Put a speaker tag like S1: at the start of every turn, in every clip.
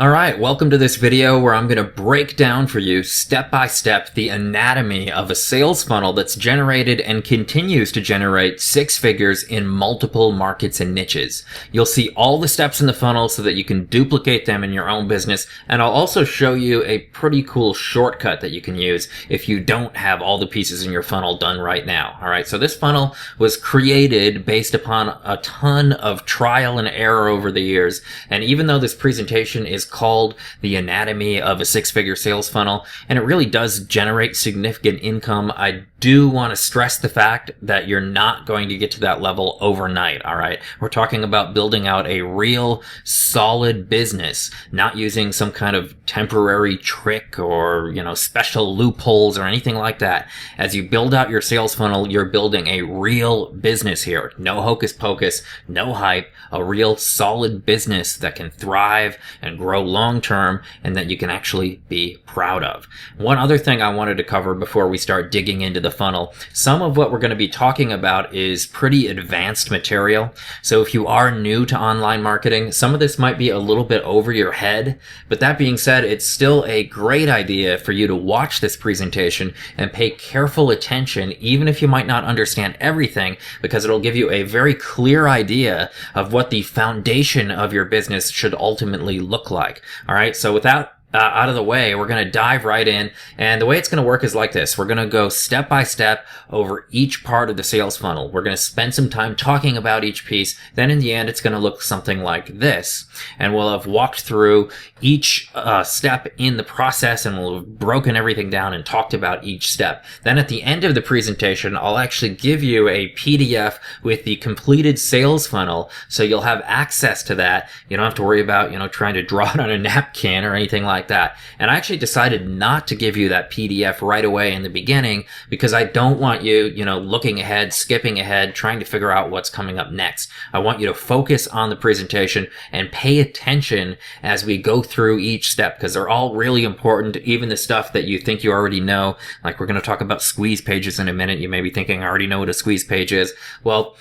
S1: All right, welcome to this video where I'm going to break down for you step by step the anatomy of a sales funnel that's generated and continues to generate six figures in multiple markets and niches. You'll see all the steps in the funnel so that you can duplicate them in your own business, and I'll also show you a pretty cool shortcut that you can use if you don't have all the pieces in your funnel done right now. All right, so this funnel was created based upon a ton of trial and error over the years, and even though this presentation is called the anatomy of a six-figure sales funnel, and it really does generate significant income, I do want to stress the fact that you're not going to get to that level overnight. All right, we're talking about building out a real solid business, not using some kind of temporary trick or special loopholes or anything like that. As you build out your sales funnel, you're building a real business here. No hocus pocus, no hype, a real solid business that can thrive and grow long term and that you can actually be proud of. One other thing I wanted to cover before we start digging into the funnel, some of what we're going to be talking about is pretty advanced material. So if you are new to online marketing, some of this might be a little bit over your head, but that being said, it's still a great idea for you to watch this presentation and pay careful attention, even if you might not understand everything, because it'll give you a very clear idea of what the foundation of your business should ultimately look like. All right, so with that out of the way, we're going to dive right in. And the way it's going to work is like this. We're going to go step by step over each part of the sales funnel. We're going to spend some time talking about each piece. Then in the end, it's going to look something like this. And we'll have walked through each step in the process, and we'll have broken everything down and talked about each step. Then at the end of the presentation, I'll actually give you a PDF with the completed sales funnel. So you'll have access to that. You don't have to worry about, trying to draw it on a napkin or anything like that. And I actually decided not to give you that PDF right away in the beginning because I don't want you, looking ahead, skipping ahead, trying to figure out what's coming up next. I want you to focus on the presentation and pay attention as we go through each step because they're all really important, even the stuff that you think you already know. Like we're going to talk about squeeze pages in a minute. You may be thinking, I already know what a squeeze page is. Well,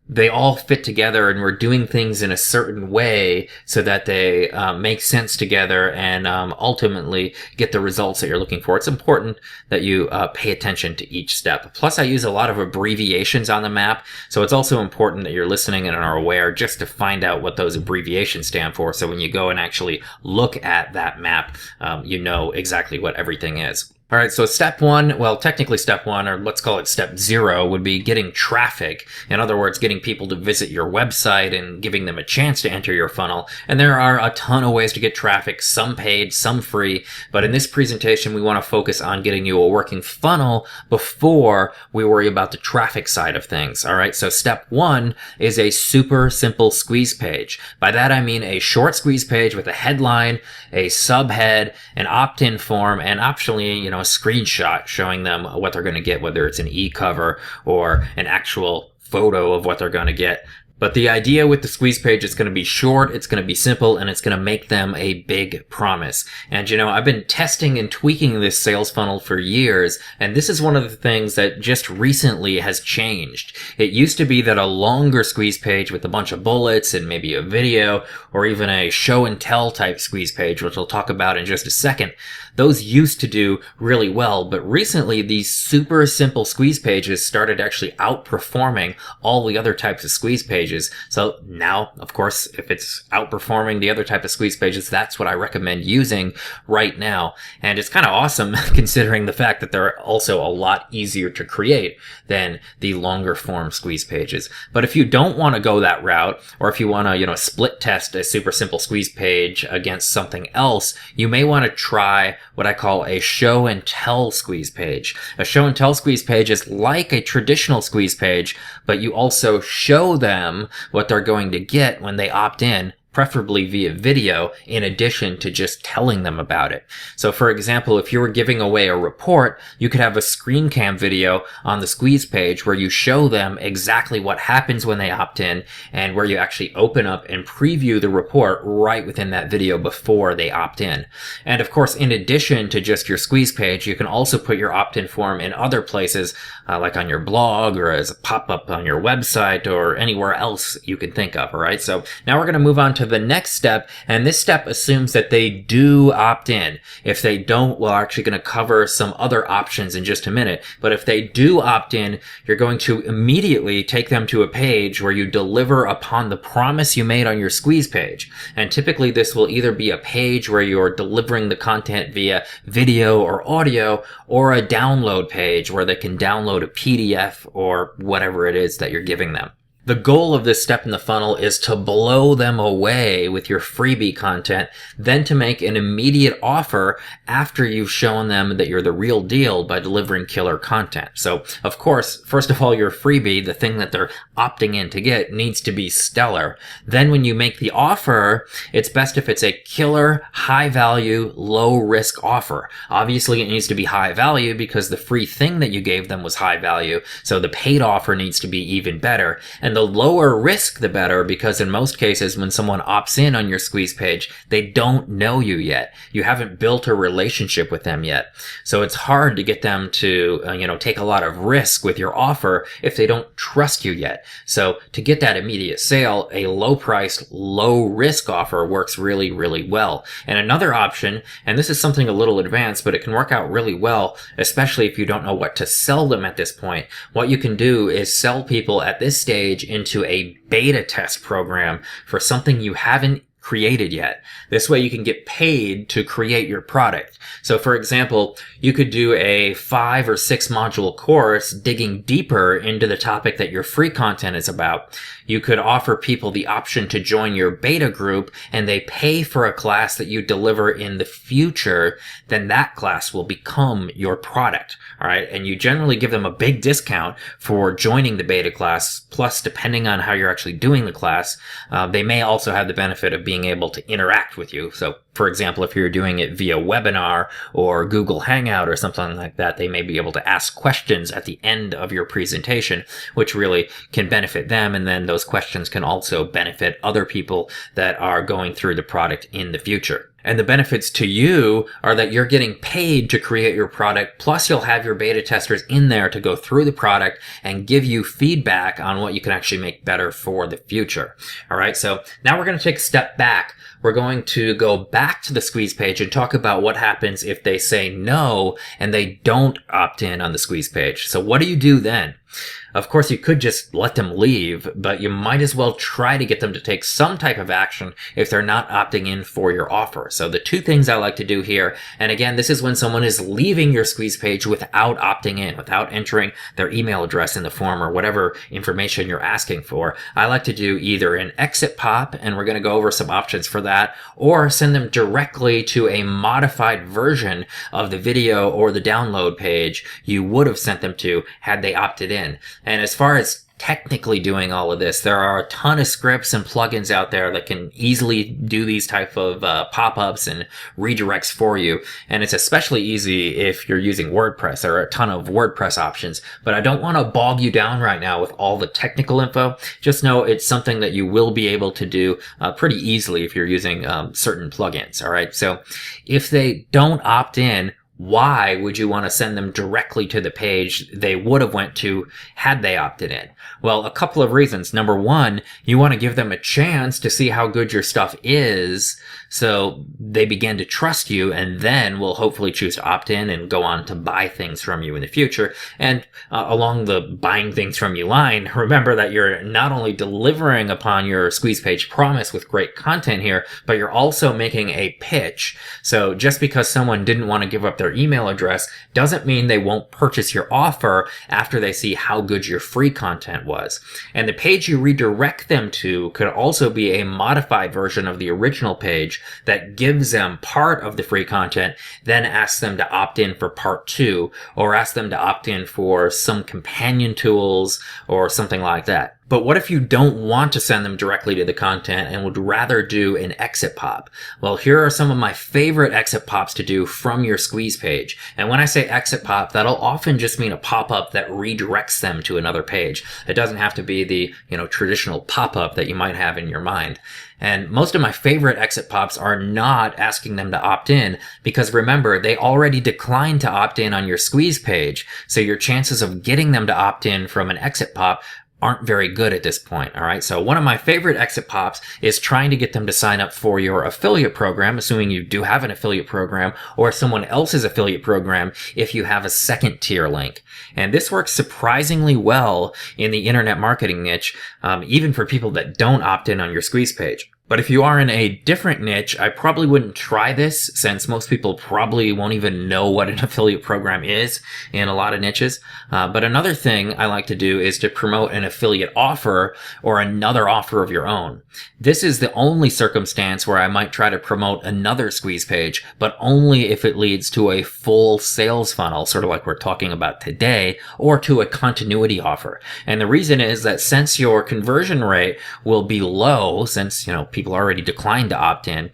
S1: they all fit together, and we're doing things in a certain way so that they make sense together and ultimately get the results that you're looking for. It's important that you pay attention to each step. Plus, I use a lot of abbreviations on the map, so it's also important that you're listening and are aware just to find out what those abbreviations stand for. So when you go and actually look at that map, you know exactly what everything is. All right, so step one, well, technically step one, or let's call it step zero, would be getting traffic. In other words, getting people to visit your website and giving them a chance to enter your funnel. And there are a ton of ways to get traffic, some paid, some free. But in this presentation, we want to focus on getting you a working funnel before we worry about the traffic side of things. All right, so step one is a super simple squeeze page. By that, I mean a short squeeze page with a headline, a subhead, an opt-in form, and optionally, a screenshot showing them what they're going to get, whether it's an e-cover or an actual photo of what they're going to get. But the idea with the squeeze page is going to be short, it's going to be simple, and it's going to make them a big promise. And I've been testing and tweaking this sales funnel for years, and this is one of the things that just recently has changed. It used to be that a longer squeeze page with a bunch of bullets and maybe a video or even a show and tell type squeeze page, which we'll talk about in just a second, those used to do really well. But recently, these super simple squeeze pages started actually outperforming all the other types of squeeze pages. So now, of course, if it's outperforming the other type of squeeze pages, that's what I recommend using right now. And it's kind of awesome considering the fact that they're also a lot easier to create than the longer form squeeze pages. But if you don't want to go that route, or if you want to, split test a super simple squeeze page against something else, you may want to try what I call a show and tell squeeze page. A show and tell squeeze page is like a traditional squeeze page, but you also show them what they're going to get when they opt in, preferably via video, in addition to just telling them about it. So for example, if you were giving away a report, you could have a screen cam video on the squeeze page where you show them exactly what happens when they opt in and where you actually open up and preview the report right within that video before they opt in. And of course, in addition to just your squeeze page, you can also put your opt-in form in other places, like on your blog or as a pop-up on your website or anywhere else you can think of. All right. So now we're going to move on to to the next step, and this step assumes that they do opt in. If they don't, we're actually going to cover some other options in just a minute. But if they do opt in, you're going to immediately take them to a page where you deliver upon the promise you made on your squeeze page. And typically this will either be a page where you're delivering the content via video or audio, or a download page where they can download a PDF or whatever it is that you're giving them. The goal of this step in the funnel is to blow them away with your freebie content, then to make an immediate offer after you've shown them that you're the real deal by delivering killer content. So, of course, first of all, your freebie, the thing that they're opting in to get, needs to be stellar. Then when you make the offer, it's best if it's a killer, high value, low risk offer. Obviously, it needs to be high value because the free thing that you gave them was high value. So the paid offer needs to be even better. And the lower risk, the better, because in most cases, when someone opts in on your squeeze page, they don't know you yet. You haven't built a relationship with them yet. So it's hard to get them to, take a lot of risk with your offer if they don't trust you yet. So to get that immediate sale, a low priced, low risk offer works really, really well. And another option, and this is something a little advanced, but it can work out really well, especially if you don't know what to sell them at this point. What you can do is sell people at this stage into a beta test program for something you haven't created yet. This way you can get paid to create your product. So for example, you could do a 5 or 6 module course digging deeper into the topic that your free content is about. You could offer people the option to join your beta group and they pay for a class that you deliver in the future. Then that class will become your product. All right. And you generally give them a big discount for joining the beta class. Plus, depending on how you're actually doing the class, they may also have the benefit of being able to interact with you. So for example, if you're doing it via webinar or Google Hangout or something like that, they may be able to ask questions at the end of your presentation, which really can benefit them. And then those questions can also benefit other people that are going through the product in the future. And the benefits to you are that you're getting paid to create your product, plus you'll have your beta testers in there to go through the product and give you feedback on what you can actually make better for the future. All right, so now we're going to take a step back. We're going to go back to the squeeze page and talk about what happens if they say no and they don't opt in on the squeeze page. So what do you do then? Of course, you could just let them leave, but you might as well try to get them to take some type of action if they're not opting in for your offer. So the two things I like to do here, and again, this is when someone is leaving your squeeze page without opting in, without entering their email address in the form or whatever information you're asking for. I like to do either an exit pop, and we're going to go over some options for that, or send them directly to a modified version of the video or the download page you would have sent them to had they opted in. And as far as technically doing all of this, there are a ton of scripts and plugins out there that can easily do these type of pop-ups and redirects for you. And it's especially easy if you're using WordPress. There are a ton of WordPress options, but I don't want to bog you down right now with all the technical info. Just know it's something that you will be able to do pretty easily if you're using certain plugins. All right. So if they don't opt in, why would you want to send them directly to the page they would have went to had they opted in? Well, a couple of reasons. Number one, you want to give them a chance to see how good your stuff is so they begin to trust you and then will hopefully choose to opt in and go on to buy things from you in the future. And along the buying things from you line, remember that you're not only delivering upon your squeeze page promise with great content here, but you're also making a pitch. So just because someone didn't want to give up their email address doesn't mean they won't purchase your offer after they see how good your free content was. And the page you redirect them to could also be a modified version of the original page that gives them part of the free content, then asks them to opt in for part 2, or ask them to opt in for some companion tools or something like that. But what if you don't want to send them directly to the content and would rather do an exit pop? Well, here are some of my favorite exit pops to do from your squeeze page. And when I say exit pop, that'll often just mean a pop-up that redirects them to another page. It doesn't have to be the, traditional pop-up that you might have in your mind. And most of my favorite exit pops are not asking them to opt in because remember, they already declined to opt in on your squeeze page. So your chances of getting them to opt in from an exit pop aren't very good at this point. All right. So one of my favorite exit pops is trying to get them to sign up for your affiliate program, assuming you do have an affiliate program or someone else's affiliate program if you have a second tier link. And this works surprisingly well in the internet marketing niche, even for people that don't opt in on your squeeze page. But if you are in a different niche, I probably wouldn't try this, since most people probably won't even know what an affiliate program is in a lot of niches. But another thing I like to do is to promote an affiliate offer or another offer of your own. This is the only circumstance where I might try to promote another squeeze page, but only if it leads to a full sales funnel, sort of like we're talking about today, or to a continuity offer. And the reason is that since your conversion rate will be low, since, people already declined to opt in,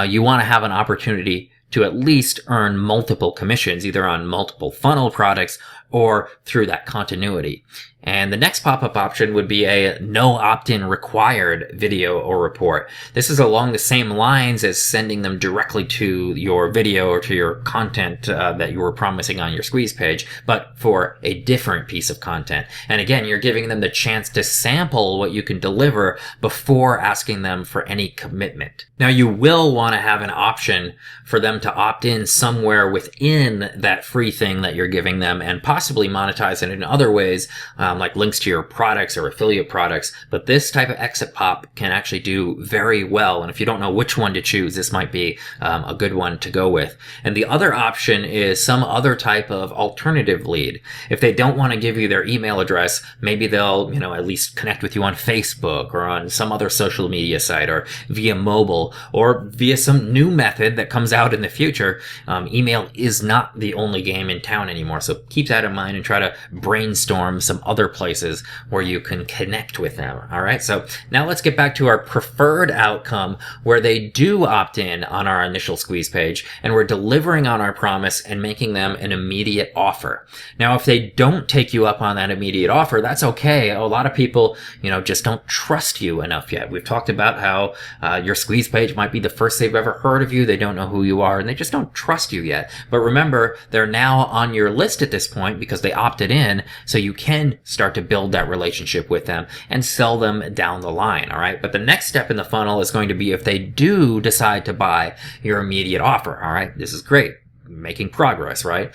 S1: you want to have an opportunity to at least earn multiple commissions, either on multiple funnel products or through that continuity. And the next pop-up option would be a no opt-in required video or report. This is along the same lines as sending them directly to your video or to your content that you were promising on your squeeze page, but for a different piece of content. And again, you're giving them the chance to sample what you can deliver before asking them for any commitment. Now, you will want to have an option for them to opt in somewhere within that free thing that you're giving them, and possibly monetize it in other ways, like links to your products or affiliate products. But this type of exit pop can actually do very well. And if you don't know which one to choose, this might be a good one to go with. And the other option is some other type of alternative lead. If they don't want to give you their email address, maybe they'll, at least connect with you on Facebook or on some other social media site, or via mobile, or via some new method that comes out in the future. Email is not the only game in town anymore. So keep that in mind and try to brainstorm some other places where you can connect with them. All right. So now let's get back to our preferred outcome, where they do opt in on our initial squeeze page and we're delivering on our promise and making them an immediate offer. Now, if they don't take you up on that immediate offer, that's okay. A lot of people, just don't trust you enough yet. We've talked about how your squeeze page might be the first they've ever heard of you. They don't know who you are and they just don't trust you yet. But remember, they're now on your list at this point because they opted in, so you can start to build that relationship with them and sell them down the line. All right. But the next step in the funnel is going to be if they do decide to buy your immediate offer. All right. This is great. Making progress, right?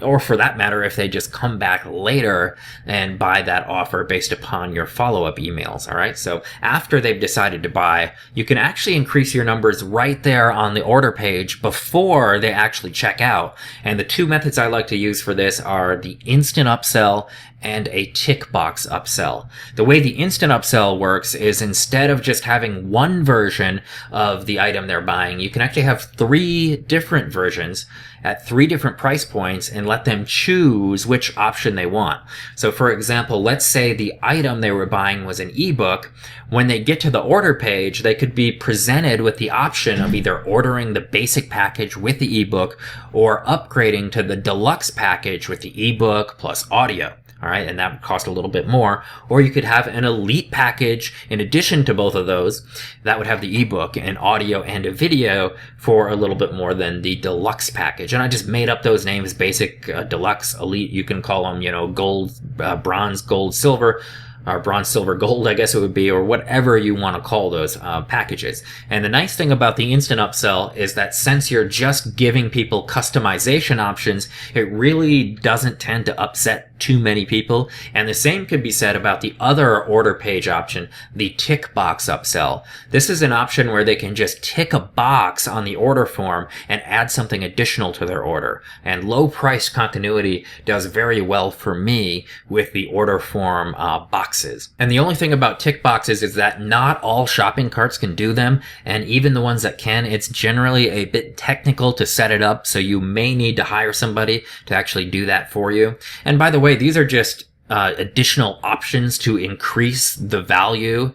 S1: Or for that matter, if they just come back later and buy that offer based upon your follow-up emails. All right. So after they've decided to buy, you can actually increase your numbers right there on the order page before they actually check out. And the two methods I like to use for this are the instant upsell and a tick box upsell. The way the instant upsell works is, instead of just having one version of the item they're buying, you can actually have 3 different versions at 3 different price points and let them choose which option they want. So for example, let's say the item they were buying was an ebook. When they get to the order page, they could be presented with the option of either ordering the basic package with the ebook or upgrading to the deluxe package with the ebook plus audio. All right. And that would cost a little bit more. Or you could have an elite package in addition to both of those. That would have the ebook and audio and a video for a little bit more than the deluxe package. And I just made up those names: basic, deluxe, elite. You can call them, gold, bronze, gold, silver. Or bronze, silver, gold, I guess it would be, or whatever you want to call those packages. And the nice thing about the instant upsell is that since you're just giving people customization options, it really doesn't tend to upset too many people. And the same could be said about the other order page option, the tick box upsell. This is an option where they can just tick a box on the order form and add something additional to their order. And low price continuity does very well for me with the order form boxes. And the only thing about tick boxes is that not all shopping carts can do them. And even the ones that can, it's generally a bit technical to set it up. So you may need to hire somebody to actually do that for you. And by the way, these are just additional options to increase the value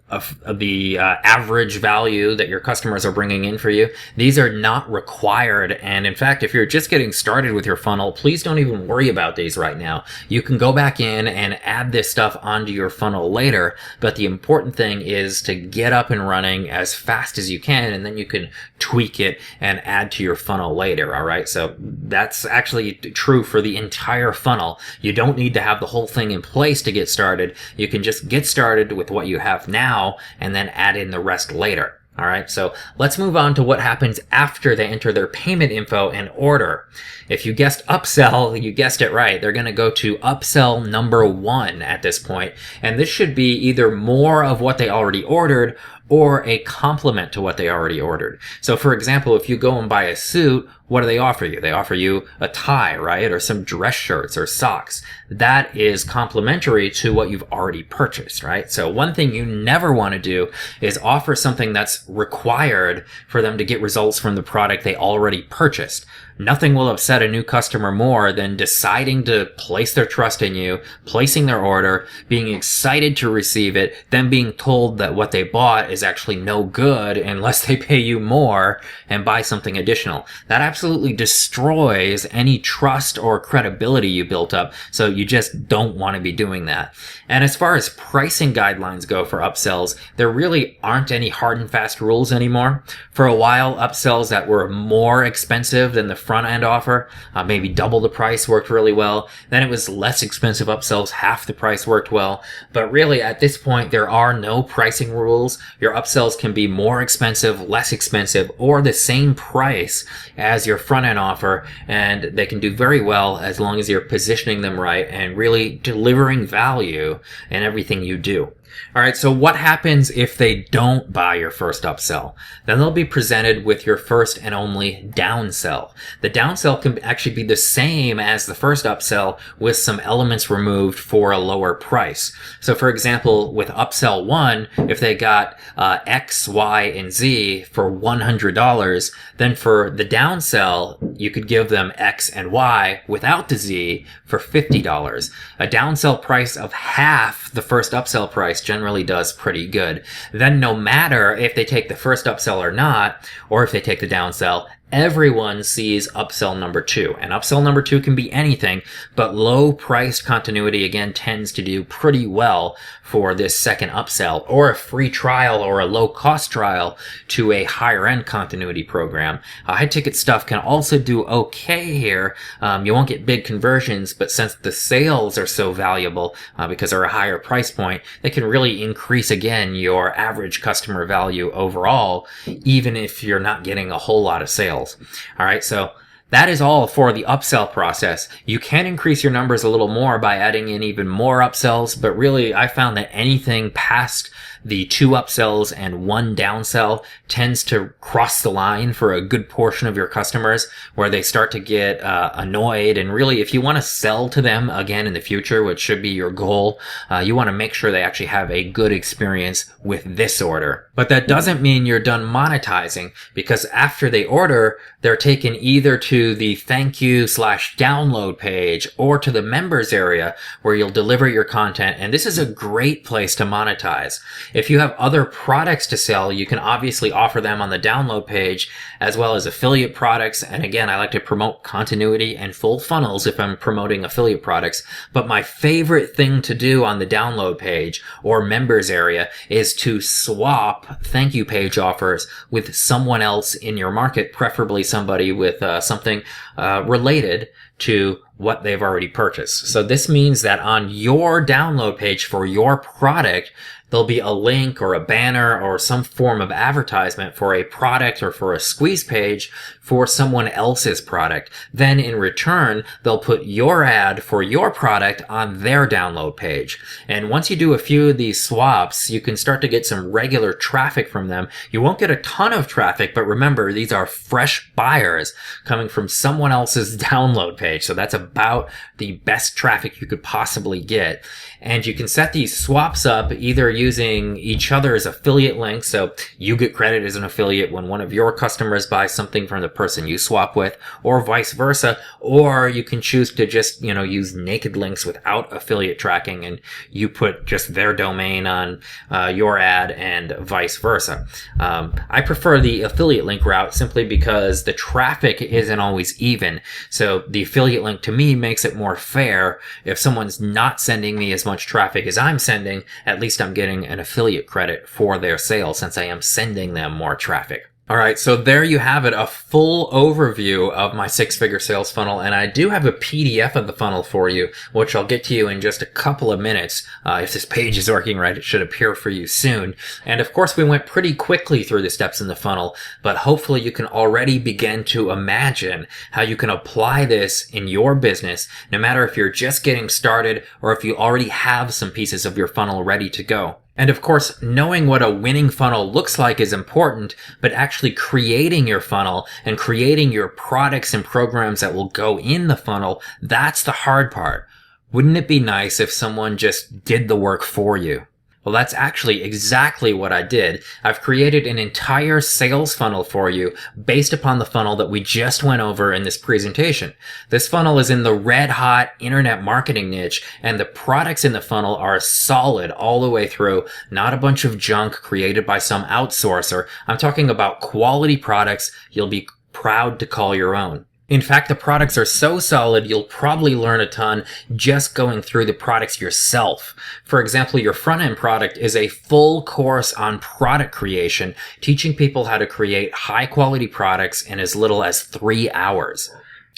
S1: of the average value that your customers are bringing in for you. These are not required. And in fact, if you're just getting started with your funnel, please don't even worry about these right now. You can go back in and add this stuff onto your funnel later. But the important thing is to get up and running as fast as you can, and then you can tweak it and add to your funnel later. All right. So that's actually true for the entire funnel. You don't need to have the whole thing in place to get started. You can just get started with what you have now and then add in the rest later. All right, so let's move on to what happens after they enter their payment info and order. If you guessed upsell, you guessed it right. They're going to go to upsell number 1 at this point, and this should be either more of what they already ordered or a complement to what they already ordered. So for example, if you go and buy a suit, what do they offer you? They offer you a tie, right? Or some dress shirts or socks. That is complementary to what you've already purchased, right? So one thing you never want to do is offer something that's required for them to get results from the product they already purchased. Nothing will upset a new customer more than deciding to place their trust in you, placing their order, being excited to receive it, then being told that what they bought is actually no good unless they pay you more and buy something additional. That absolutely destroys any trust or credibility you built up, so you just don't want to be doing that. And as far as pricing guidelines go for upsells, there really aren't any hard and fast rules anymore. For a while, upsells that were more expensive than the front end offer, maybe double the price, worked really well. Then it was less expensive upsells, half the price, worked well. But really at this point, there are no pricing rules. Your upsells can be more expensive, less expensive, or the same price as your front end offer, and they can do very well as long as you're positioning them right and really delivering value in everything you do. All right, so what happens if they don't buy your first upsell? Then they'll be presented with your first and only downsell. The downsell can actually be the same as the first upsell with some elements removed for a lower price. So for example, with upsell 1, if they got X, Y, and Z for $100, then for the downsell, you could give them X and Y without the Z for $50. A downsell price of half the first upsell price generally does pretty good. Then no matter if they take the first upsell or not, or if they take the downsell, everyone sees upsell number 2. And upsell number 2 can be anything, but low priced continuity again tends to do pretty well for this second upsell, or a free trial or a low cost trial to a higher end continuity program. High ticket stuff can also do okay here. You won't get big conversions, but since the sales are so valuable because they're a higher price point, they can really increase again your average customer value overall, even if you're not getting a whole lot of sales. All right, so that is all for the upsell process. You can increase your numbers a little more by adding in even more upsells, but really I found that anything past the 2 upsells and 1 downsell tends to cross the line for a good portion of your customers, where they start to get annoyed. And really, if you want to sell to them again in the future, which should be your goal, you want to make sure they actually have a good experience with this order. But that doesn't mean you're done monetizing, because after they order, they're taken either to the thank you / download page or to the members area where you'll deliver your content. And this is a great place to monetize. If you have other products to sell, you can obviously offer them on the download page, as well as affiliate products. And again, I like to promote continuity and full funnels if I'm promoting affiliate products. But my favorite thing to do on the download page or members area is to swap thank you page offers with someone else in your market, preferably somebody with something related to what they've already purchased. So this means that on your download page for your product, there'll be a link or a banner or some form of advertisement for a product or for a squeeze page for someone else's product. Then in return, they'll put your ad for your product on their download page. And once you do a few of these swaps, you can start to get some regular traffic from them. You won't get a ton of traffic, but remember, these are fresh buyers coming from someone else's download page. page. So that's about the best traffic you could possibly get. And you can set these swaps up either using each other's affiliate links. So you get credit as an affiliate when one of your customers buys something from the person you swap with, or vice versa. Or you can choose to just, use naked links without affiliate tracking, and you put just their domain on your ad and vice versa. I prefer the affiliate link route simply because the traffic isn't always even. So the affiliate link to me makes it more fair. If someone's not sending me as much traffic as I'm sending, at least I'm getting an affiliate credit for their sale since I am sending them more traffic. All right, so there you have it, a full overview of my six-figure sales funnel, and I do have a PDF of the funnel for you, which I'll get to you in just a couple of minutes. If this page is working right, it should appear for you soon. And of course, we went pretty quickly through the steps in the funnel, but hopefully you can already begin to imagine how you can apply this in your business, no matter if you're just getting started or if you already have some pieces of your funnel ready to go. And of course, knowing what a winning funnel looks like is important, but actually creating your funnel and creating your products and programs that will go in the funnel, that's the hard part. Wouldn't it be nice if someone just did the work for you? Well, that's actually exactly what I did. I've created an entire sales funnel for you based upon the funnel that we just went over in this presentation. This funnel is in the red hot internet marketing niche, and the products in the funnel are solid all the way through, not a bunch of junk created by some outsourcer. I'm talking about quality products you'll be proud to call your own. In fact, the products are so solid, you'll probably learn a ton just going through the products yourself. For example, your front-end product is a full course on product creation, teaching people how to create high-quality products in as little as 3 hours.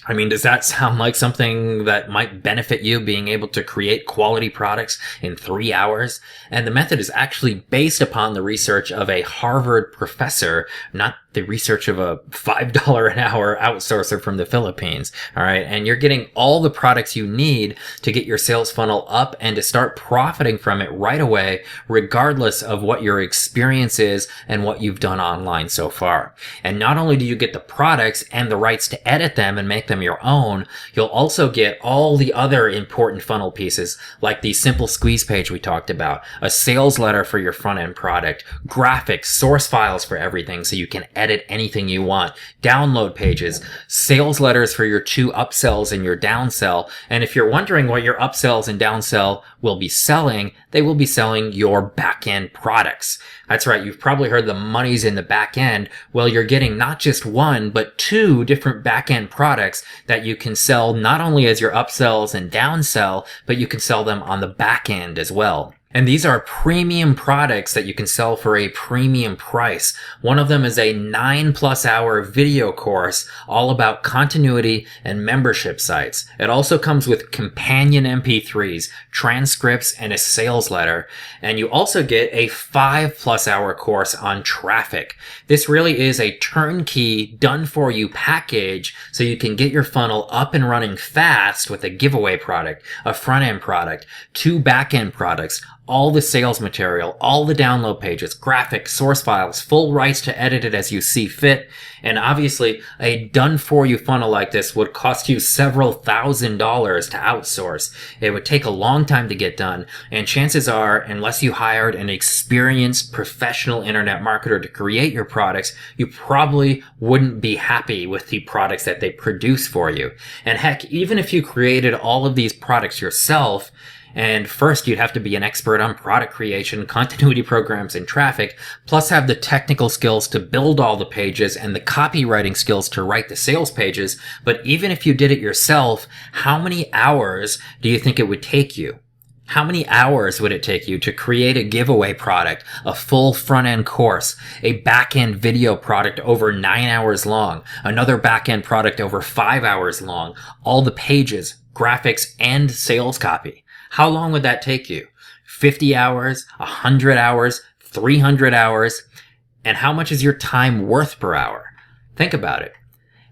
S1: I mean, does that sound like something that might benefit you, being able to create quality products in 3 hours? And the method is actually based upon the research of a Harvard professor, not the research of a $5 an hour outsourcer from the Philippines. All right. And you're getting all the products you need to get your sales funnel up and to start profiting from it right away, regardless of what your experience is and what you've done online so far. And not only do you get the products and the rights to edit them and make them your own, you'll also get all the other important funnel pieces, like the simple squeeze page we talked about, a sales letter for your front end product, graphics, source files for everything so you can edit anything you want, download pages, sales letters for your 2 upsells and your downsell. And if you're wondering what your upsells and downsell will be selling, they will be selling your back-end products. That's right. You've probably heard the money's in the back end. Well, you're getting not just 1, but 2 different back-end products that you can sell not only as your upsells and downsell, but you can sell them on the back end as well. And these are premium products that you can sell for a premium price. One of them is a 9+ hour video course all about continuity and membership sites. It also comes with companion MP3s, transcripts, and a sales letter. And you also get a 5+ hour course on traffic. This really is a turnkey, done-for-you package so you can get your funnel up and running fast with a giveaway product, a front-end product, 2 back-end products, all the sales material, all the download pages, graphics, source files, full rights to edit it as you see fit. And obviously, a done-for-you funnel like this would cost you several $1,000s to outsource. It would take a long time to get done, and chances are, unless you hired an experienced professional internet marketer to create your products, you probably wouldn't be happy with the products that they produce for you. And heck, even if you created all of these products yourself, and first, you'd have to be an expert on product creation, continuity programs, and traffic, plus have the technical skills to build all the pages and the copywriting skills to write the sales pages. But even if you did it yourself, how many hours do you think it would take you? How many hours would it take you to create a giveaway product, a full front-end course, a back-end video product over 9 hours long, another back-end product over 5 hours long, all the pages, graphics, and sales copy? How long would that take you? 50 hours, 100 hours, 300 hours? And how much is your time worth per hour? Think about it.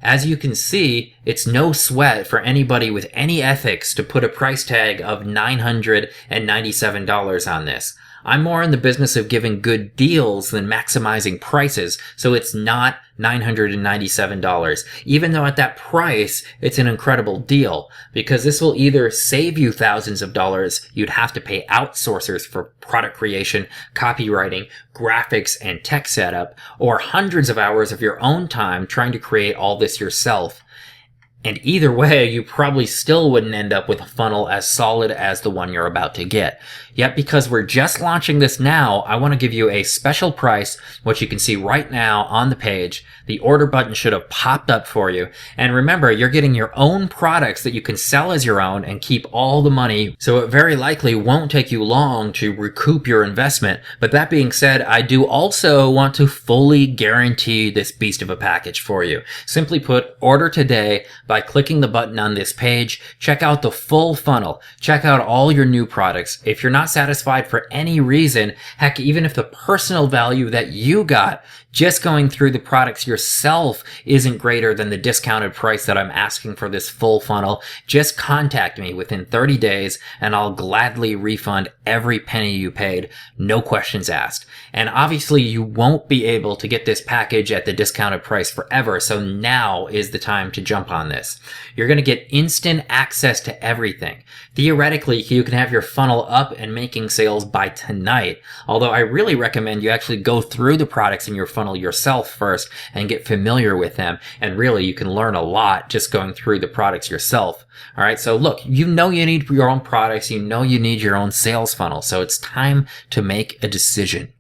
S1: As you can see, it's no sweat for anybody with any ethics to put a price tag of $997 on this. I'm more in the business of giving good deals than maximizing prices, so it's not $997, even though at that price, it's an incredible deal, because this will either save you thousands of dollars you'd have to pay outsourcers for product creation, copywriting, graphics, and tech setup, or hundreds of hours of your own time trying to create all this yourself. And either way, you probably still wouldn't end up with a funnel as solid as the one you're about to get. Yet because we're just launching this now, I want to give you a special price, which you can see right now on the page. The order button should have popped up for you. And remember, you're getting your own products that you can sell as your own and keep all the money. So it very likely won't take you long to recoup your investment. But that being said, I do also want to fully guarantee this beast of a package for you. Simply put, order today by clicking the button on this page. Check out the full funnel. Check out all your new products. If you're not satisfied for any reason, heck, even if the personal value that you got just going through the products yourself isn't greater than the discounted price that I'm asking for this full funnel, just contact me within 30 days and I'll gladly refund every penny you paid, no questions asked. And obviously you won't be able to get this package at the discounted price forever, so now is the time to jump on this. You're going to get instant access to everything. Theoretically, you can have your funnel up and making sales by tonight, although I really recommend you actually go through the products in your funnel yourself first and get familiar with them. And really, you can learn a lot just going through the products yourself. All right. So look, you know you need your own products. You know you need your own sales funnel. So it's time to make a decision.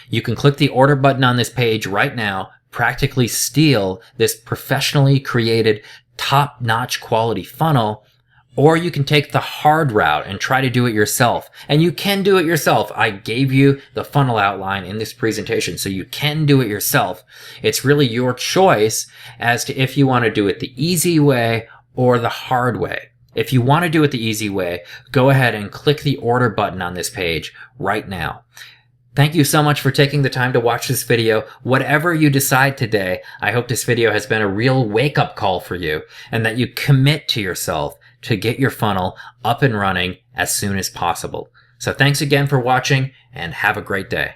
S1: You can click the order button on this page right now, practically steal this professionally created top-notch quality funnel, or you can take the hard route and try to do it yourself. And you can do it yourself. I gave you the funnel outline in this presentation, so you can do it yourself. It's really your choice as to if you want to do it the easy way or the hard way. If you want to do it the easy way, go ahead and click the order button on this page right now. Thank you so much for taking the time to watch this video. Whatever you decide today, I hope this video has been a real wake-up call for you and that you commit to yourself to get your funnel up and running as soon as possible. So thanks again for watching and have a great day.